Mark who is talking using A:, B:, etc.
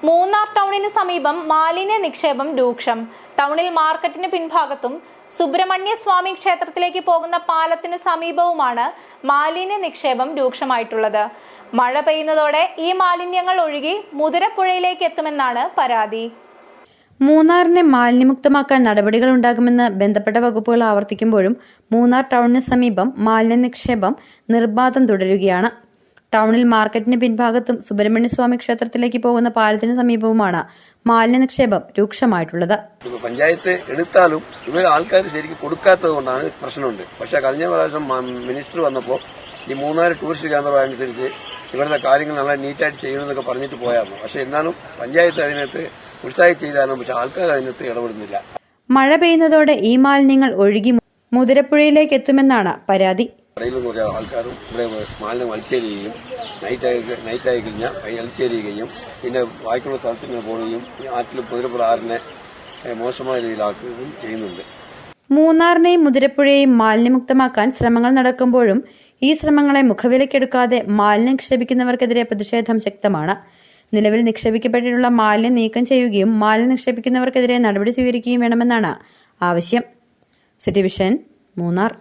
A: മൂന്നാർ ടൗണിന് സമീപം മാലിന്യ നിക്ഷേപം രൂക്ഷം. ടൗണിൽ മാർക്കറ്റിന് പിൻഭാഗത്തും സുബ്രഹ്മണ്യ സ്വാമി ക്ഷേത്രത്തിലേക്ക് പോകുന്ന പാലത്തിന് സമീപവുമാണ് മാലിന്യ നിക്ഷേപം രൂക്ഷമായിട്ടുള്ളത്. മഴ പെയ്യുന്നതോടെ ഈ മാലിന്യങ്ങൾ ഒഴുകി മുതിരപ്പുഴയിലേക്ക് എത്തുമെന്നാണ് പരാതി.
B: മൂന്നാറിനെ മാലിന്യമുക്തമാക്കാൻ നടപടികൾ ഉണ്ടാകുമെന്ന് ബന്ധപ്പെട്ട വകുപ്പുകൾ ആവർത്തിക്കുമ്പോഴും മൂന്നാർ ടൗണിന് സമീപം മാലിന്യ നിക്ഷേപം നിർബാധം തുടരുകയാണ്. ടൗണിൽ മാർക്കറ്റിന് പിൻഭാഗത്തും സുബ്രഹ്മണ്യസ്വാമി ക്ഷേത്രത്തിലേക്ക് പോകുന്ന പാലത്തിന് സമീപവുമാണ് മാലിന്യ നിക്ഷേപം രൂക്ഷമായിട്ടുള്ളത്.
C: പഞ്ചായത്ത് എടുത്താലും ഇവർ ആൾക്കാർ ശരിക്കും കൊടുക്കാത്തത് കൊണ്ടാണ് പ്രശ്നമുണ്ട്. പക്ഷേ കഴിഞ്ഞ പ്രാവശ്യം മിനിസ്റ്റർ വന്നപ്പോൾ ഈ മൂന്നാർ ടൂറിസ്റ്റ് കേന്ദ്രമനുസരിച്ച് ഇവരുടെ കാര്യങ്ങൾ നല്ല നീറ്റായിട്ട് ചെയ്യണമെന്നൊക്കെ പറഞ്ഞിട്ട് പോയായിരുന്നു. പക്ഷേ എന്നാലും പഞ്ചായത്ത് അതിനകത്ത് ഉത്സാഹം ചെയ്താലും പക്ഷെ ആൾക്കാർ അതിനകത്ത് ഇടപെടുന്നില്ല.
B: മഴ പെയ്യുന്നതോടെ ഈ മാലിന്യങ്ങൾ ഒഴുകി മുതിരപ്പുഴയിലേക്ക് എത്തുമെന്നാണ് പരാതി.
C: കടയിൽ കുറേ ആൾക്കാരും ഇവിടെ മാലിന്യം വലിച്ചെറിയുകയും നൈറ്റായി കഴിഞ്ഞാൽ വലിച്ചെറിയുകയും പിന്നെ ബാക്കിയുള്ള സ്ഥലത്തിന് പോവുകയും ആറ്റിൽ മുതിരപ്പുഴ ആറിനെ മോശമായ രീതിയിലാക്കുകയും ചെയ്യുന്നുണ്ട്.
B: മൂന്നാറിനെയും മുതിരപ്പുഴയെയും മാലിന്യമുക്തമാക്കാൻ ശ്രമങ്ങൾ നടക്കുമ്പോഴും ഈ ശ്രമങ്ങളെ മുഖവിലക്കെടുക്കാതെ മാലിന്യം നിക്ഷേപിക്കുന്നവർക്കെതിരെ പ്രതിഷേധം ശക്തമാണ്. നിലവിൽ നിക്ഷേപിക്കപ്പെട്ടിട്ടുള്ള മാലിന്യം നീക്കം ചെയ്യുകയും മാലിന്യം നിക്ഷേപിക്കുന്നവർക്കെതിരെ നടപടി സ്വീകരിക്കുകയും വേണമെന്നാണ് ആവശ്യം. City vision, Munnar.